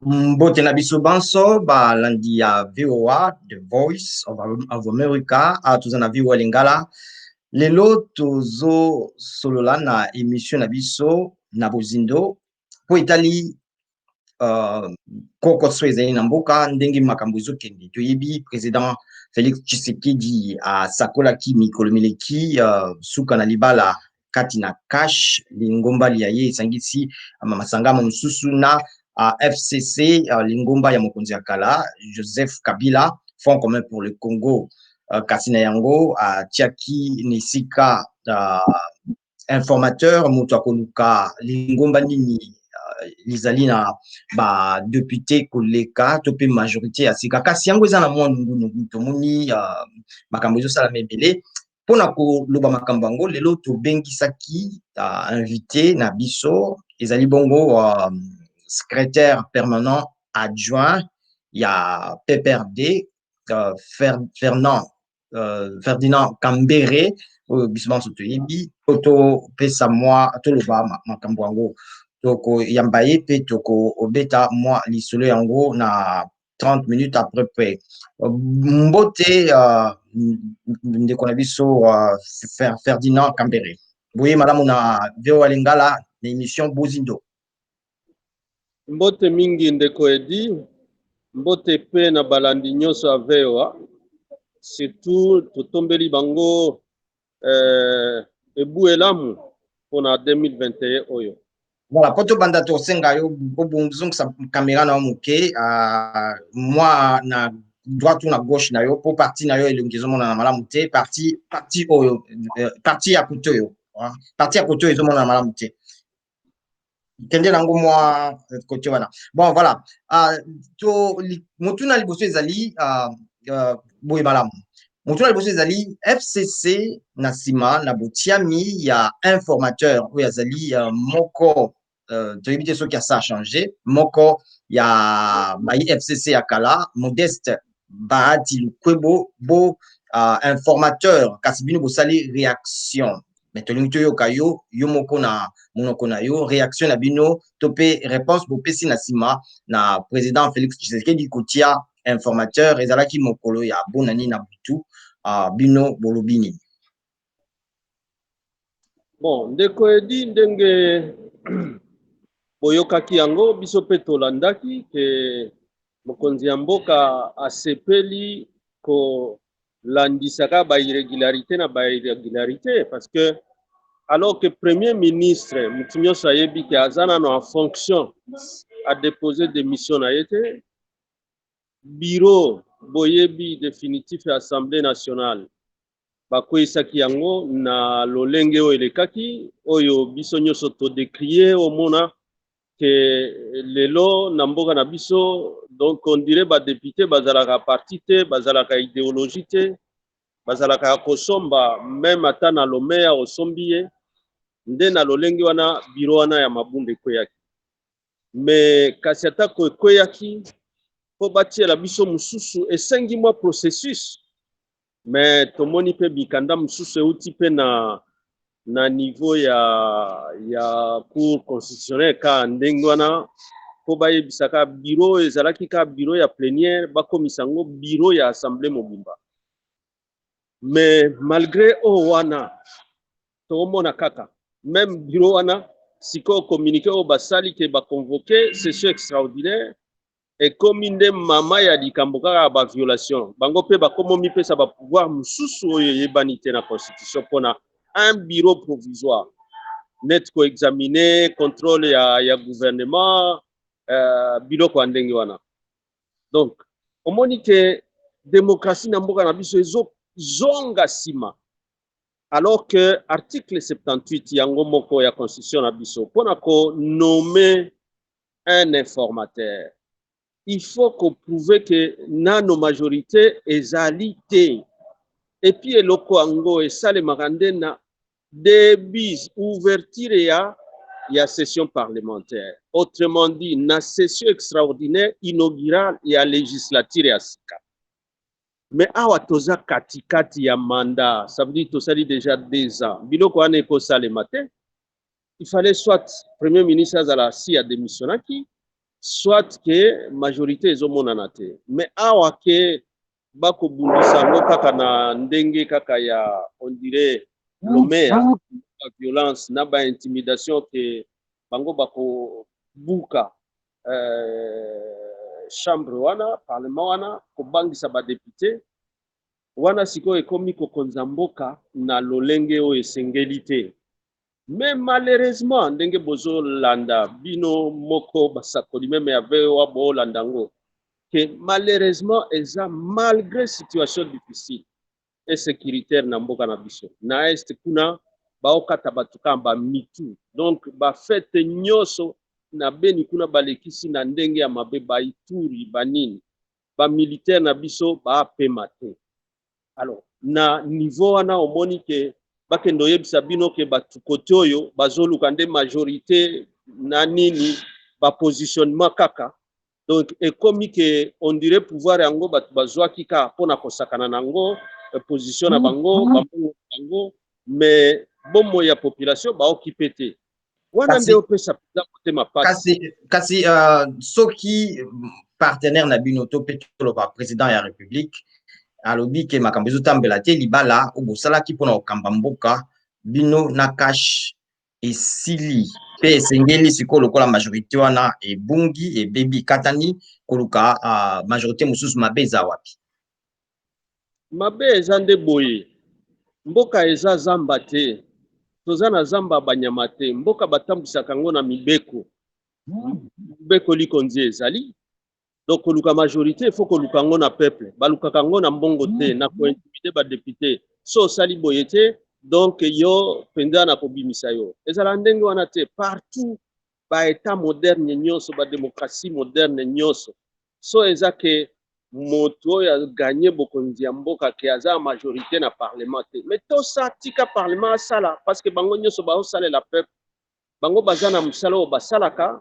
Mbote na biso banso balandi ya VOA, The Voice of America, toza na VOA Lingala. Lelo tozo solola na émission na biso na bozindo po etali kokotso ezali na mboka ndenge makambo ezokende. Toyebi président Félix Tshisekedi asakolaki mikolo mileki suka na libala kati na cash lingomba lia ye esangisi masangamo mosusu na FCC lingomba ya mokonzi ya kala Joseph Kabila, Front commun pour le Congo. Kasi na yango tiaki nisika informateur moto akoluka lingomba nini lizali na ba député koleka to pe majorité ya sika kasi yango eza na mwa ngungu tomoni makambo ezosala mebele mpona koloba makambo yango lelo tobengisaki invité na biso ezali bongo secrétaire permanent adjoint ya PPRD Ferdinand Kambere oyo biso banso toyebi po topesa mwa toloba makambo yango toko yamba ye pe toko obeta mwa lisolo yango na 30 minutes après près mbote ndeko na biso Ferdinand Kambere boye malamu na VOA Lingala na émission Bozindo. Mbote mingi ndeko edi mbote pe na balandi nyonso ya VOA surtout totombeli bango ebu elamu pona 2021 oyo. Voilà, poto banda to senga yo bobungzung sa caméra na moke moi na droite ou na gauche na yo po parti na yo elongizo mona na malamu te parti oyo parti ya kuto yo parti ya kuto ezo mona na malamu te kende nango moi côté wana bon voilà to motuna liboso ezali boye malamu motuna liboso ezali FCC na sima na botiami ya informateur oyo azali moko toyebi te soki asa changé moko ya bayi FCC ya kala Modeste Bahati Lukwebo bo informateur kasi bino bosali réaction mais tolingi toyoka yo moko na monoko na yo réaction na bino to pe réponse bopesi na sima na président Félix Tshisekedi kotia informateur ezalaki mokolo ya bonani na butu bino bolobini. Bon ndeko edi ndenge boyokaki yango biso pe tolandaki ke mokonzi ya mboka asepeli ko landisaka ba irrégularité na ba irrégularité parce que alors que premier ministre mutu nyonso ayebi ke aza nano en fonction a déposé démission na ye te bureau boyebi définitif ya assemblée nationale bakweyisaki yango na lolenge oyo elekaki oyo biso nyonso todécrier omona ke lelo na mboka na biso donc on dirait badéputé bazalaka parti te bazalaka idéologie te bazalaka ya kosomba même ata na lomeya osombi ye nde na lolenge wana biro wana ya mabunda ekweyaki mais kasi atako ekweyaki po batiela biso mosusu esengi mwa processus mais tomoni pe bikanda mosusu euti pe na niveau ya cour constitutionnelle ka ndenge wana po bayebisaka biro ezalaki ka biro ya plénière bakomisa yango biro ya assemblée mobimba mais malgré o wana tokomona kaka même biro wana sikoyo communiqué oyo basali ke baconvoqué session extraordinaire ekomi nde mama ya likambo kaka ya baviolation bango mpe bakomo mipesa bapouvoir mosusu oyo eyebani te na constitution mpona un bureau provisoire net koexamine contrôle ya gouvernement biloko ya ndenge wana donc omoni ke démocratie na mboka na biso ezozonga nsima alors que article 78 yango moko ya constitution na biso mpona konome un informateur il faut qu'on prouve que nano majorité ezali te et puis eloko yango esalemaka nde na début ouverture ya session parlementaire autrement dit na session extraordinaire inaugurale ya législature ya sika mais awa toza katikati ya mandat ça veut dire tosali déjà 2 ans biloko wana ekosalema te il fallait soit premier ministre azala si ya démissionnaki soit que majorité ezomonana te, mais awa ke bakobundisa yango kaka na ndenge kaka ya on dirait lomea ba violence na ba intimidation ke bango bakobuka chambre wana parlement wana kobangisa badepute wana sikoyo ekomi kokonza mboka na lolenge oyo esengeli te. Mais malheureusement ndenge bozolanda bino moko basakoli meme ya VOA bolanda ngo que malheureusement eza malgré situation difficile et sécuritaire na mboka na biso na est kuna baokata bato kamba mitu donc bafete nyonso na beni kuna balekisi na ndenge ya mabe baituri banini bamilitaire na biso baapema te. Alors na niveau wana omoni ke bakende oyebisa bino ke batu kote oyo bazoluka nde majorité na nini bapositionnement kaka donc ekomi ke on dirait pouvoir yango batu bazwaki ka mpona kosakana nango position na bango bango mais bomo ya population baokipe te wana nde opesa mpenza motema pasi kasi soki partenaire na bino to mpe toloba président ya république alobi ke makambo ezotambela te libala oyo bosalaki mpona kokamba mboka bino na cash esili mpe esengeli sikoyo lokola majorité wana ebungi ebebi katani koluka majorité mosusu mabe eza wapi? Mabe eza nde boye mboka eza zamba te toza na zamba banyama te mboka batambwisaka yango na mibeko mibeko likonzi ezali donc koluka majorité faut koluka yango na peuple balukaka yango na mbongo te na kointimide badepute so osali boye te donc yo mpenza na kobimisa yo ezala ndenge wana te partout baétat moderne nyonso badémocratie moderne nyonso so eza ke moto oyo aganye bokonzi ya mboka ke aza majorité na parlement te mais tosa tika parlement asala parce que bango nyonso baosalela peuple bango baza na mosala oyo basalaka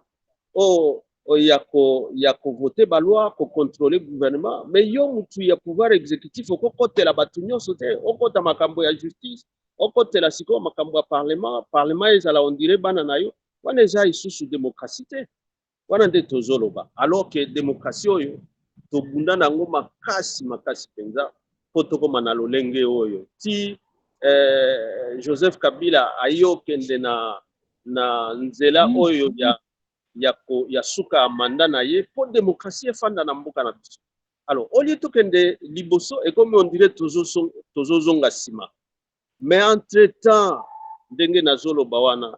ya kovote baloi kocontrôler gouvernement mais yo mutu ya pouvoir exécutif okokotela bato nyonso te okota makambo ya justice okotela sikoyo makambo ya parlement ezala on dirait bana na yo wana eza lisusu démocratie te wana nde tozoloba alors que démocratie oyo tobunda nango makasi mpenza mpo tokóma na lolenge oyo ti Joseph Kabila ayokende na nzela oyo ya suka manda na ye po démocratie efanda na mboka na biso. Alors au lieu tokende liboso ekomi on dirait tozozonga nsima mais entre temps ndenge nazoloba wana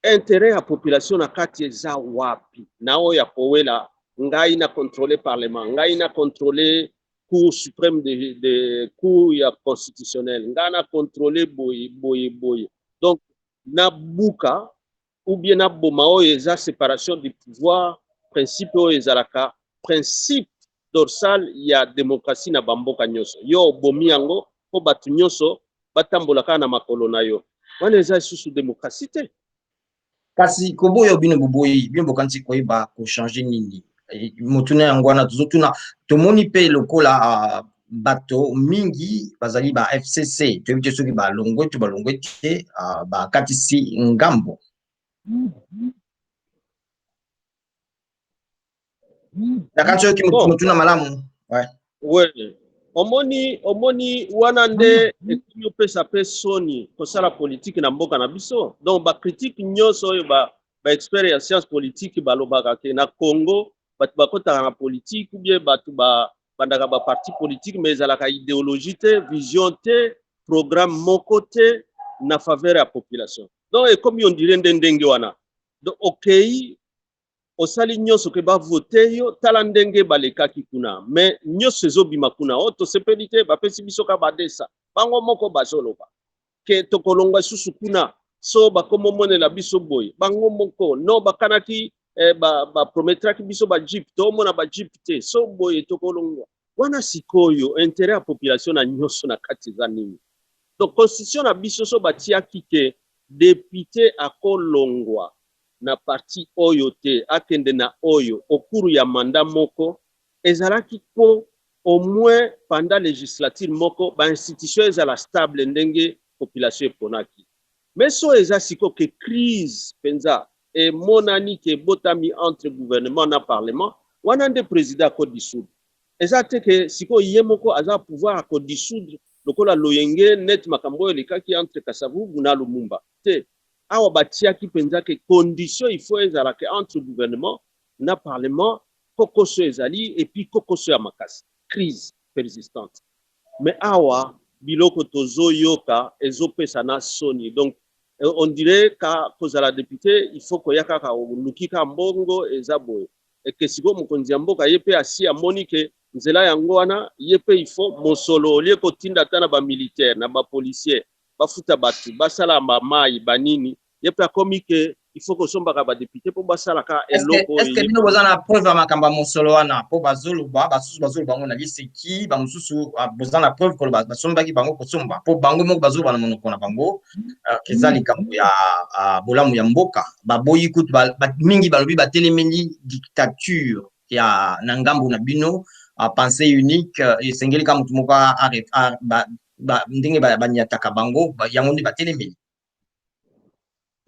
intérêt ya population na kati eza wapi na oyo ya kowela ngai na contrôler parlement ngai na contrôler cour suprême de cour ya constitutionnel ngai na contrôler boye donc na buka ou bien na boma oyo eza séparation du pouvoir principe oyo ezalaka principe dorsal ya démocratie na bamboka nyonso yo obomi yango mpo bato nyonso batambolaka na makolo na yo wana eza lisusu démocratie te kasi koboyo bino boboyi bino bokanisi koyeba kochange nini motuna yango wana tozotuna tomoni mpe lokola bato mingi bazali ba FCC toyebi te soki balongwe to balongwe te bakatisi ngambo nakati soki motuna malamu ouais omoni wana nde ekomi opesa mpe soni kosala politike na mboka na biso donc bakritike nyonso oyo baexpert ya science politique balobaka ke na Congo bato bakotaka na politique ou bien bato bandaka baparti politique mais ezalaka idéologie te vision te programme moko te na faveur ya population donc ekomi on dirait nde ndenge wana donc okei osali nyonso ke bavote yo tala ndenge balekaki kuna mais nyonso ezobima kuna o tosepeli te bapesi biso ka badesa bango moko bazoloba ke tokolongwa susu kuna so bakomomonela biso boye bango moko no bakanaki baprometraki biso bajipe toomona bajipe te so boye tokolongwa wana sikoyo intérêt ya population na nyonso na kati eza nini donc constitution na biso so batiaki ke député akolongwa na parti oyo te akende na oyo okuru ya manda moko ezalaki po au moins pendant législature moko ba institution ezala stable ndenge population eponaki mais so eza siko ke crise penza et monani ke botami entre gouvernement na parlement wana nde président ko dissoudre eza te ke siko yemoko aza pouvoir ko dissoudre lokola loyenge net makambo lekaki entre Kasavubu na Lumumba te awa batiaki penza ke condition il faut ezala ke entre gouvernement na parlement kokoso ezali et puis kokoso ya makasi crise persistante mais awa biloko tozo yoka ezopesa na soni donc on dirait ka kozala député il faut koyaka ka lukika mbongo ezaboye et que siko mokonzi ya mboka yepe asi amoni ke nzela yango wana yepe il faut mosolo lie kotinda tana ba militaire na ba policier bafuta batu basala mai banini yepe akomi ke il faut que somba ba député pour basala ka eloko est-ce que bino bozana preuve makamba mosolo wana po bazolo ba basusu bazolo bango na liste ki ba mususu bozana preuve ko basomba ki bango kosomba po bango moko bazolo bana monoko na bango kezali kambo ya bolamu ya mboka baboyi kutu mingi balobi batelemeli dictature ya na ngambo na bino pensée unique esengeli ka mutu moko ndenge banyataka bango yango nde batelemeli.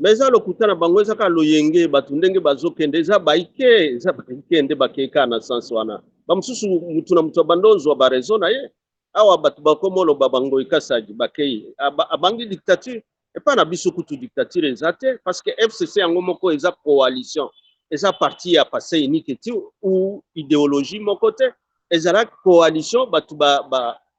Mais eza lokuta na bango ezaka loyenge bato ndenge bazokende eza baike nde bakeka na sens wana bamosusu mutu na mutu abandonzwa barezo na ye awa bato bakomoloba bango ekasagi bakei abangi dictature epa na biso kutu dictature eza te parce que FCC yango moko eza coalition eza parti ya passé unique ti ou idéologie moko te ezalaki coalition bato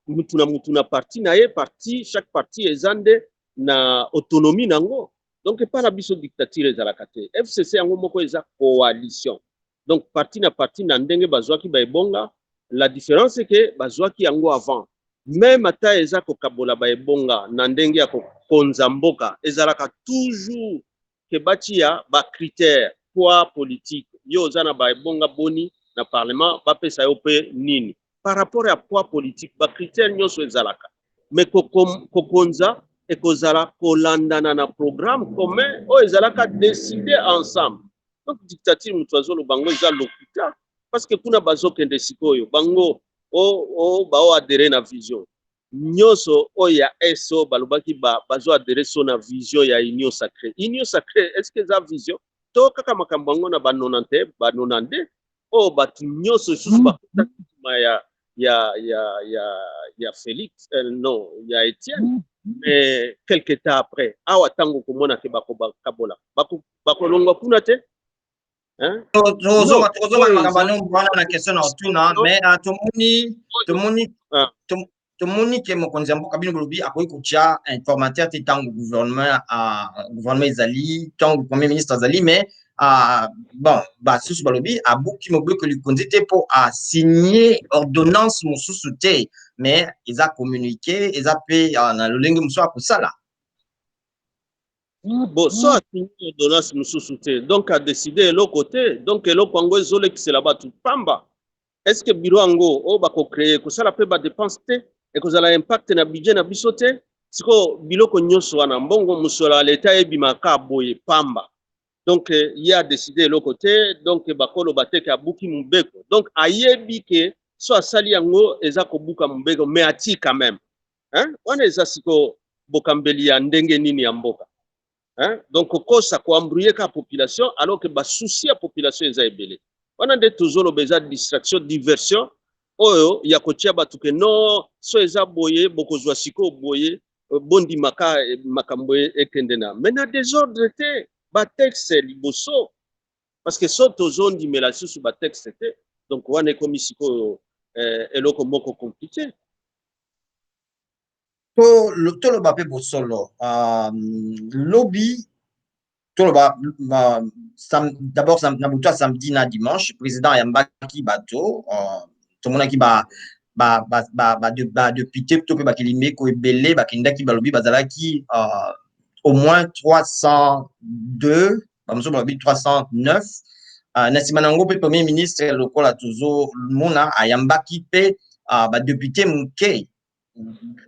mutu na parti na ye parti chaque parti eza nde na autonomie nango donc pas la biso dictature ezalaka te FCC yango moko eza coalition donc parti na parti na ndenge bazwaki baebonga la différence c'est que bazwaki yango avant même ata eza kokabola baebonga na ndenge ya kokonza mboka ezalaka toujours ke batia ba critère poids politique yo oza na baebonga boni na parlement bapesa yo pe nini par rapport à poids politique ba critère nyonso ezalaka mais kokonza et kozala kolandana na programme commun o ezalaka décider ensemble donc dictature mutu azolo bango eza lokuta parce que kuna bazokende sikoyo bango bao adhéré na vision nyonso oyo ya eso balobaki bazo adhéré so na vision ya union sacrée est-ce que eza vision to kaka makambo yango na ba 90 o batu nyonso susu bakutaki ya Félix non ya Étienne mais quelque temps après awa tango komona ke bakokabola bakolongwa kuna te hein na question na otuna mais tomoni ke mokonzi ya mboka bino bolobi akoki kotia informateur te tango gouvernement ezali tango premier ministre azali mais bon basusu balobi abuki mobeko likonzi te po asigner ordonnance mosusu te mais eza communiqué eza pe na lolenge mosusu akosala bon so asigner ordonnance mosusu te donc a décider eloko te donc eloko yango ezolekisela bato pamba est-ce que biro yango oyo bakocreye kosala mpe badepense te ekozala impact na budget na biso te siko biloko nyonso wana mbongo mosolo ya leta ebimaka boye pamba donc ye a décidé eloko te donc bakoloba te ke abuki mobeko donc ayebi ke so asali yango eza kobuka mobeko mais atie quand même hein wana eza siko bokambeli ya ndenge nini ya mboka hein donc kokosa koambrouiller ka population alors que basusi ya population eza ebele wana nde tozoloba eza distraction diversion oyo ya kotia bato ke no so eza boye bokozwa siko boye bondimaka makambo ekende na mais na désordre te batexte liboso parce que so tozondimela susu batexte te donc wana ekomi sikoyo eloko moko compliqué toloba mpe bosolo lobi toloba d'abord na butu ya samedi na dimanche président ayambaki bato tomonaki badepute to mpe bakilimeko ebele bakendaki balobi bazalaki au moins 302 bamosusu balobi 309 na nsima na yango mpe premier ministre lokola tozomona ayambaki mpe badepute moke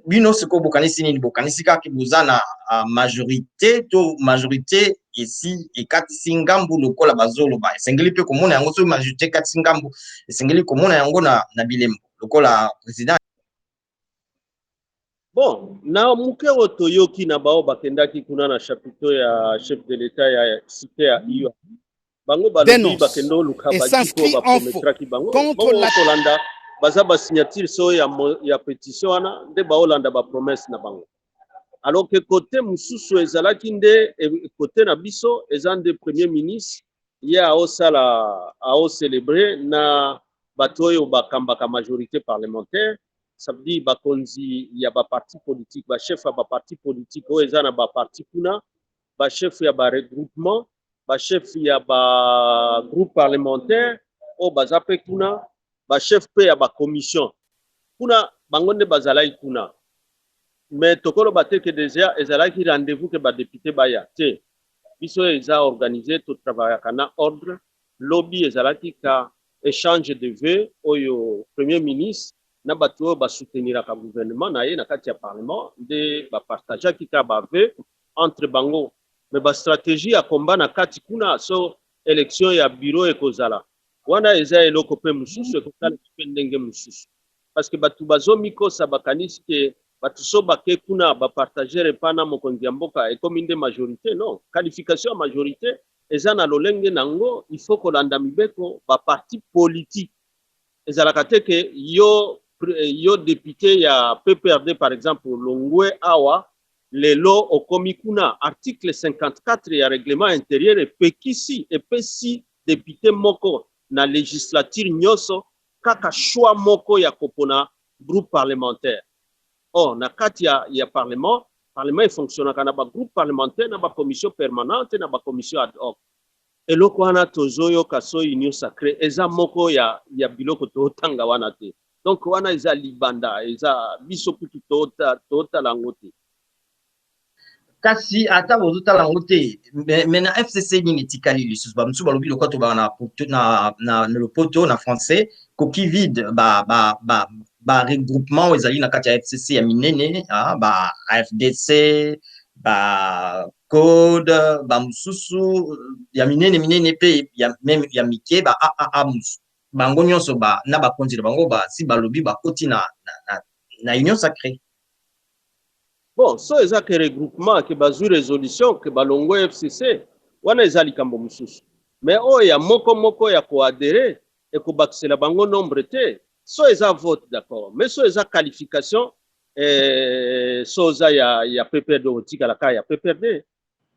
bino sikoyo bokanisi nini bokanisi kaka boza na majorité to majorité esi ekatisi ngambu lokola bazoloba esengeli mpe komona yango soki majorité ekatisi ngambu esengeli komona yango na bilembo lokola président Bon, na muke otoyoki na bao bakendaki kuna na chapiteau ya chef de l'État ya cité ya iyo. Bango balobi bakendo luka bajiko ba promettraki bango. Bongo Tolanda baza ba signature so ya pétition wana nde ba Holanda ba promesse na bango. Alors que côté mususu ezalaki nde côté na biso ezande premier ministre ya osala a célébrer na batoyo bakambaka majorité parlementaire. Ça veut dire bakonzi ya ba parti politique ba chef ya ba parti politique o ezana ba parti kuna ba chef ya ba regroupement ba chef ya ba groupe parlementaire o bazape kuna ba chef pe ya ba commission kuna bango nde bazalaki kuna. Mais tokolo bateke déjà ezalaki rendez-vous que ba député baya te biso eza organisé to travailler kana ordre lobby ezalaki ka échange de vœux oyo premier ministre na bato oyo basouteniraka gouvernement na ye na kati ya parlement nde bapartageaki ka baveux entre bango. Mais bastratégie ya combat na kati kuna so élection ya bureau ekozala wana eza eloko mpe mosusu ekokala mpe ndenge mosusu parce que bato bazomikosa bakanisi ke bato so bake kuna bapartager epa na mokonzi ya mboka ekomi nde majorité. Non, qualification ya majorité eza na lolenge nango il faut kolanda mibeko baparti politique ezalaka te ke yo député ya PPRD par exemple longwe awa lelo okomi kuna article 54 ya règlement intérieur epekisi epesi député moko na législature nyonso kaka choix moko ya kopona groupe parlementaire. Or na kati ya parlement efonctionnaka na ba groupe parlementaire na ba commission permanente na ba commission ad hoc. Eloko wana tozoyoka so union sacrée eza moko ya biloko totanga wana te. Donc wana eza libanda eza biso kutu totala ngo te. Kasi ata bozotala ngo te mais na FCC nini etikali lisusu bamosusu balobi lokola tobaka na lopoto na français coquille vide ba regroupement ezali na kati ya FCC ya minene ba AFDC ba code ba mususu ya minene pe ya même ya mike ba AAA musu bango nyonso ba na bakonzi na bango ba si balobi bakoti na union sacrée. Bon, so eza ke regroupement ke bazwi résolution ke balongo FCC wana eza likambo mosusu. Mais oyo ya moko ya koadere ekobakisela bango nombre te so eza vote d'accord. Mais so eza qualification so eza ya PPRD otikala ka ya PPRD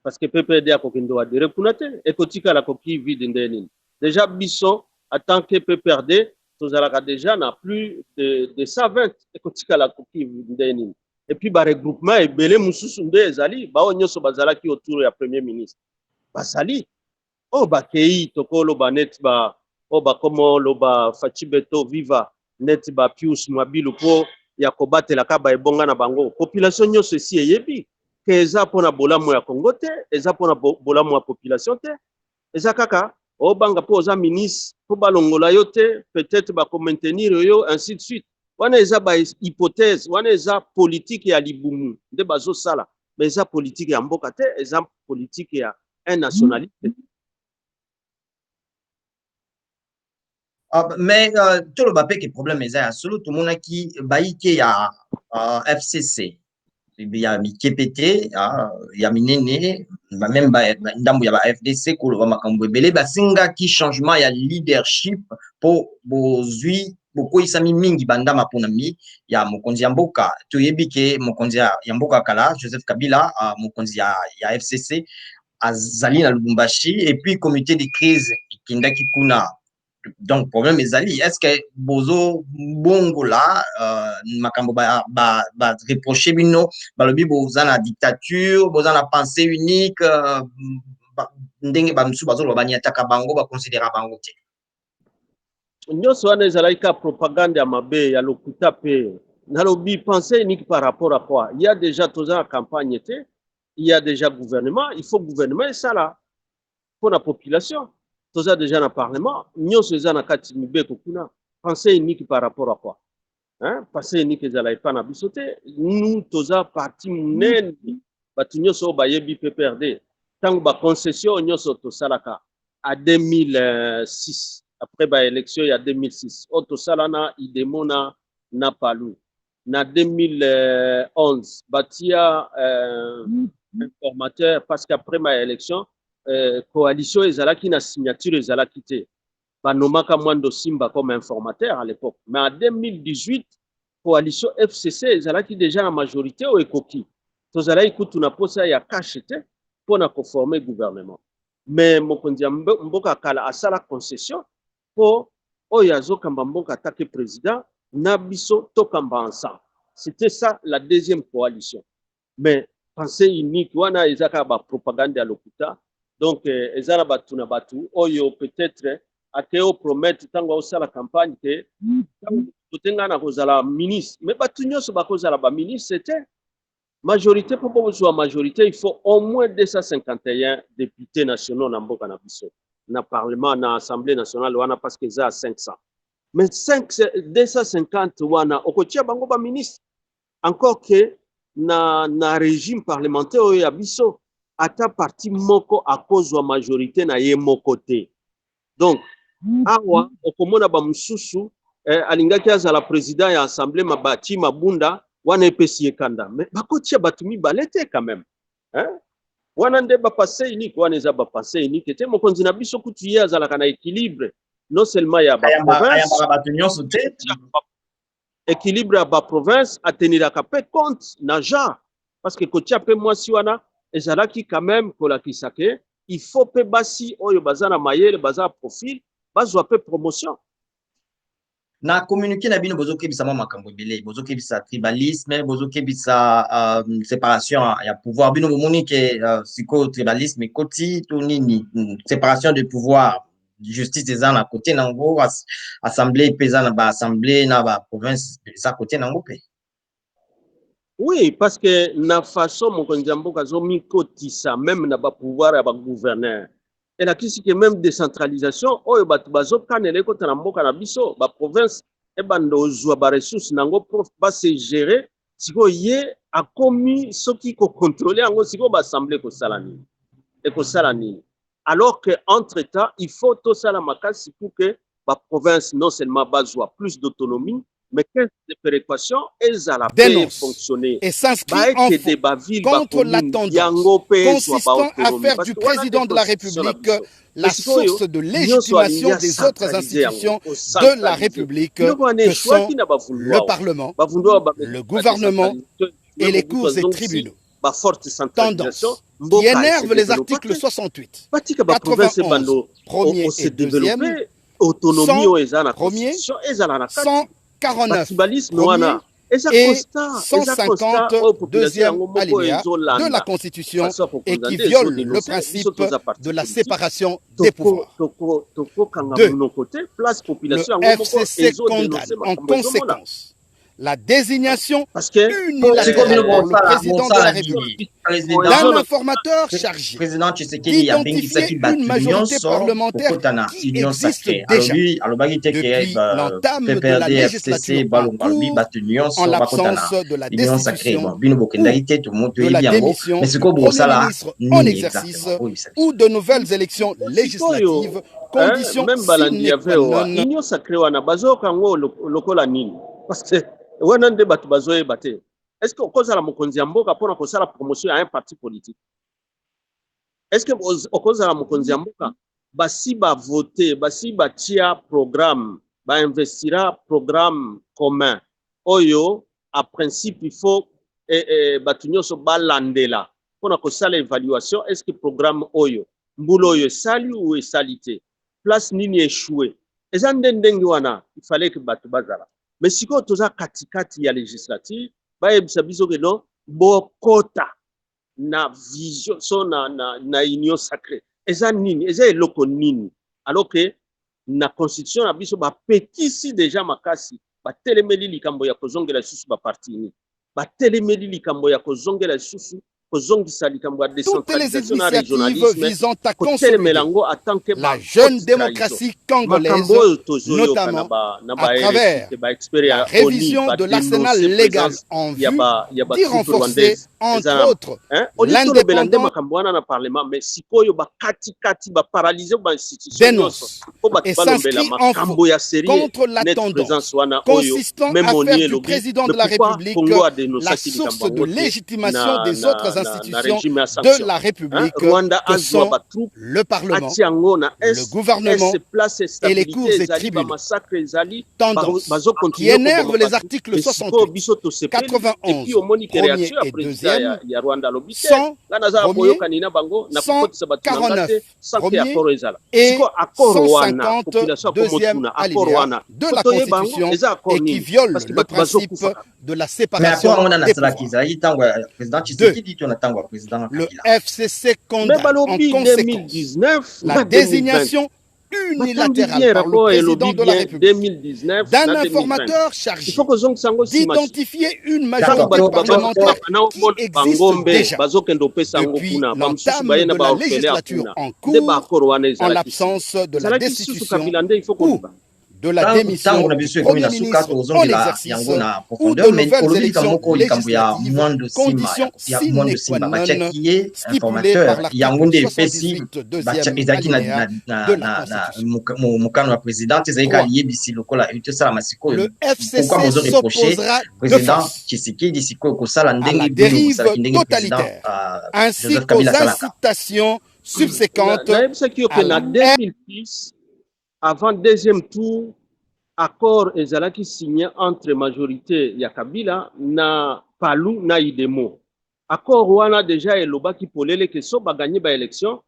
parce que PPRD akokende adere kuna te ekotikala koki vide nde nini. Déjà biso en tant que PPRD tozalaka déjà na plus de 120 ekotikala koki vide nde nini. Et puis ba regroupement ebele mususu nde ezali bao nyonso bazalaki autour ya premier ministre basali o bakei tokolo ba net ba o ba komo lo ba Fachibeto Viva net ba Pius Mwabilu po ya kobatela ka ba ebonga na bango population nyonso esi eyebi ke eza pona bolamu ya Congo te eza pona bolamu ya population te eza kaka o banga po za ministre po balongola yo te peut-être ba ko maintenir yo ainsi de suite. Wana eza ba hypothèse wana eza politique ya libumu nde bazo sala mais eza politique ya mboka te eza politique ya un nationalité. Mais tout le bapé qui problème eza solo tout monde qui baïke ya FCC ya mikepete ya minene même ndambu ya ba FDC ko ba makambo ebele basinga ki changement ya leadership po bozui bokoyisami mingi bandama mpona ya mokonzi ya mboka toyebi ke mokonzi ya mboka kala Joseph Kabila mokonzi ya FCC azali na Lubumbashi et puis comité de crise ekendaki kuna. Donc problème ezali est-ce que bozo bongo la makambo ba reprocher bino balobi boza na dictature boza na pensée unique ndenge ba msu bazo ba niataka bango ba considérer bango te nyonso wana ezalaki ka propagande ya mabe ya lokuta pe nalobi pensée unique par rapport à quoi? Il y a déjà toza na campagne te il y a déjà gouvernement il faut gouvernement esala pour la population toza déjà na parlement nyonso eza na kati mibeko kuna pensée unique par rapport à quoi? Hein? Pensée unique ezalaki pa na biso te nous toza parti munene bato nyonso bayebi PPRD ntango baconcession nyonso tosalaka à 2006 après ba élection ya 2006 oto salana idemona na palu na 2011 batia informateur parce qu'après ma élection coalition ezalaki na signature ezalaki te banomaka Mwando Simba comme informateur à l'époque, mais en 2018 coalition FCC ezalaki déjà la majorité au ekoki tozalaki kutu na posa ya cache te pona conformer gouvernement, mais mokonzi mboka kala asala concession po oyo azokamba mboka atake président na biso tokamba ensemble. C'était ça la deuxième coalition, mais pensée unique wana ezaka ba propagande ya lokuta. Donc ezala batu na batu oyo peut-être akeo promettre tango osala campagne que totenga na kozala ministre, mais batu nyonso bakozala ba ministre c'était majorité. Pour pouvoir majorité il faut au moins 251 députés nationaux na mboka na biso na parlement na assemblée nationale wana parce que ça 500, mais 250 wana okotia bango ba ministre encore que na régime parlementaire oyo ya biso ata parti moko akozwa majorité na ye moko te. Donc awa okomona ba mususu alingaki azala président ya assemblée mabati mabunda wana epesi ekanda, mais bakotia batu mibale te quand même hein? Wana nde ba passé unique wana eza ba passé unique te mokonzi na biso kutu ye azalaka na équilibre non seulement ya ba province équilibre ya ba province ateniraka pe compte na genre parce que kotia pe mwasi wana ezalaki quand même kolakisa ke il faut pe basi oyo baza na mayele baza profil bazwa pe promotion. Na communiqué na bino bozo kebisa mwa makambo ebele bozo kebisa tribalisme bozo kebisa séparation ya pouvoir bino bomoni ke siko tribalisme koti to nini séparation de pouvoir justice eza na côté nango assemblée pesa na ba assemblée na ba province eza côté nango pe. Oui, parce que na façon mokonzi ya mboka zomi kotisa même na ba pouvoir ya ba gouverneur et la kisi que même décentralisation oyo batu bazokanela ekota na mboka na biso ba province e bando ozwa ba ressources nango prof ba se gérer siko ye akomi soki ko contrôler yango siko ba assemblée ko sala nini et ko sala nini, alors que entre temps il faut tout ça la makasi pour que ba province non seulement bazwa plus d'autonomie mais que les péréquations elles allaient bien fonctionner et s'inscrit en faux contre la tendance consistant à faire du président de la République la source de légitimation des autres institutions de la République que sont le Parlement, le gouvernement et les cours et tribunaux. Tendance qui énerve les articles 68, 91, premier et deuxième, 100, premier, 149, premier et 150 deuxième alinéa de la Constitution et qui viole le principe de la séparation des pouvoirs. 2. Le FCC condamne en conséquence la désignation unilatérale par le président de la République d'un informateur chargé d'identifier une majorité parlementaire qui existe déjà depuis l'entame de la législature en cours en l'absence de la destitution ou de la démission du Premier ministre en exercice ou de nouvelles élections législatives, condition sine qua non. Parce que wana nde bato bazoyeba te est-ce que okozala mokonzi ya mboka mpona kosala promotion ya un parti politique, est-ce que okozala mokonzi ya mboka basi bavote basi batia programme bainvestira programme commun oyo a principe il faut bato nyonso balandela mpona kosala évaluation est-ce que programme oyo mbula oyo esali ou esali te place nini échoué eza nde ndenge wana il fallait que bato bazala. Mais si on a katikati ya législative, bayebisa biso que non bokota na vision so na union sacrée. Eza nini, eza eloko nini. Alors que na constitution na biso ba petisi déjà makasi, ba telemeli likambo ya kozongela susu ba parti ni. Ba telemeli likambo ya kozongela susu toutes les initiatives visant à consolider la jeune démocratie congolaise, notamment à travers la révision de l'arsenal légal en vue d'y renforcer, entre autres, l'indépendance dénonce et s'inscrit en faux contre la tendance consistant à faire du président de la République la source de légitimation des autres institutions de la République que sont le Parlement, le gouvernement et les cours et tribunaux. Tendance qui énerve les articles 68, 91, 1er et 2e, 100, 149, 1er et 150, 2e alinéa de la Constitution et qui viole le principe de la séparation des pouvoirs. Le FCC condamne en conséquence la désignation unilatérale par le président de la République d'un informateur chargé d'identifier une majorité parlementaire qui existe déjà depuis l'entame de la législature en cours en l'absence de la destitution ou de la démission du Premier ministre en exercice ou de nouvelles élections législatives, condition sine qua non stipulée par l'article 78 deuxième alinéa de la Constitution. Le FCC s'opposera de force à la dérive totalitaire ainsi qu'aux incitations subséquentes à la avant deuxième tour, accord ezalaki signé entre majorité ya Kabila na Palu na Idemo. Accord wana déjà elobaki polele ke so ba gagné ba élection,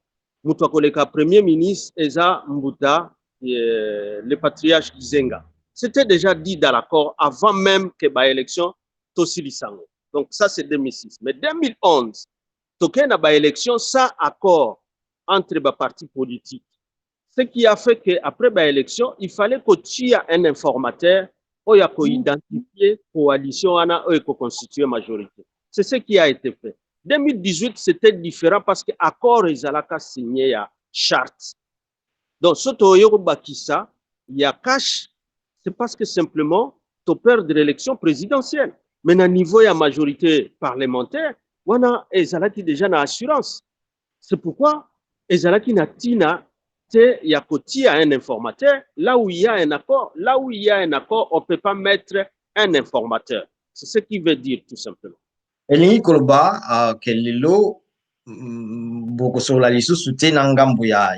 mutu akoleka premier ministre eza Mbuta le patriarche Kizenga. C'était déjà dit dans l'accord avant même que ba élection tosilisango. Donc ça c'est 2006. Mais 2011, token na ba élection sans accord entre ba partis politiques. Ce qui a fait qu'après l'élection, il fallait qu'il y ait un informateur qui a identifié la coalition et constituer majorité. C'est ce qui a été fait. 2018, c'était différent parce que l'accord est signé à charte. Donc, ce Bakissa, il y a cash, c'est parce que simplement, tu perds de l'élection présidentielle. Mais à niveau de la majorité parlementaire, on a déjà une assurance. C'est pourquoi Ezalaki Natina. Il y a un informateur, là où il y a un accord, on ne peut pas mettre un informateur. C'est ce qu'il veut dire tout simplement. Elingi koloba kelelo boko sur la lisu soutien ngambo ya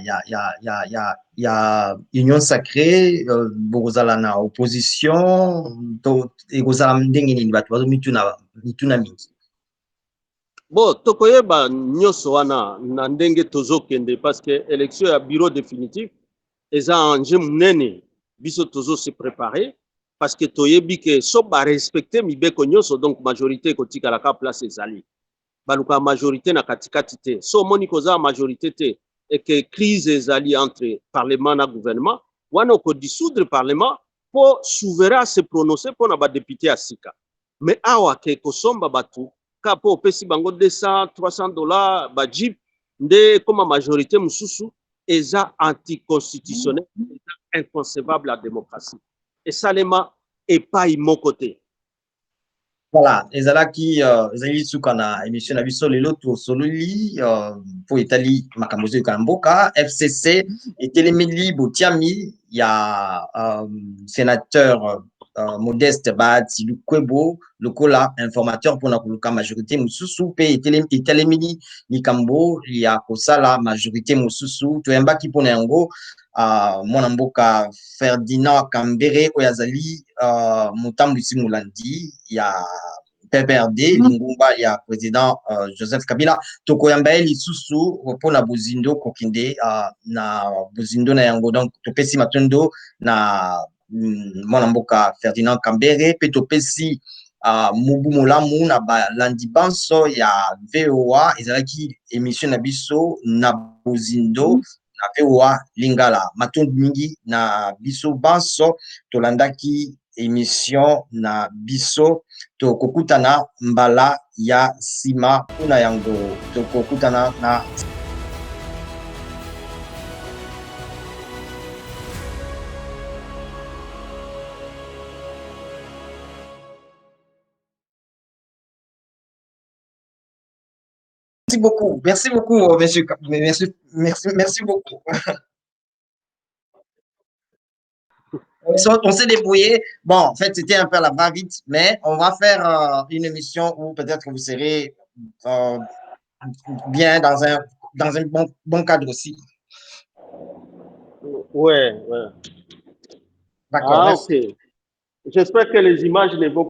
union sacrée bozala na opposition to egozala ndenge nini batu bazo mituna mingi. Bon, tokoyeba nyoso wana na ndenge tozokende parce que élection ya bureau définitif eza enjeu munene biso tozo se préparer parce que toyebi ke so ba respecter mibeko nyoso donc majorité kotika la ka place ezali baluka majorité na katikati te so moni koza majorité te et que crise ezali entre parlement na gouvernement wana ko dissoudre parlement pour souverain se prononcer pour na ba député asika mais awa ke kosomba batu kapo pesi bango $200, $300 ba jeep nde comme majorité mususu eza anticonstitutionnel, inconcevable la démocratie. Et salema et pas mon côté. Voilà, ezalaki ezali suka na émission na biso lelo to sololi pour Italie makambozo kamboka FCC etelemeli botiami ya sénateur Modeste Bahati Lukwebo lokola informateur pour na koluka majorité mususu pe etelemeli likambo ya kosala majorité mususu to yambaki pona yango mwana mboka Ferdinand Kambere oyazali mutambwisi mulandi ya PPRD lingumba ya président Joseph Kabila tokoyamba lisusu pona bozindo kokinde na bozindo na yango donc topesi matondo na mwana mboka Ferdinand Kambere pe topesi mubu molamu na balandi banso ya VOA ezalaki émission na biso na bozindo na VOA lingala matondo mingi na biso banso tolandaki émission na biso tokokutana mbala ya sima kuna yango tokokutana na merci beaucoup, monsieur, merci beaucoup. On s'est débrouillé. Bon, en fait, c'était un peu à la va-vite, mais on va faire une émission où peut-être vous serez bien dans un bon cadre aussi. Ouais. D'accord, Ah, merci. ok. J'espère que les images ne vont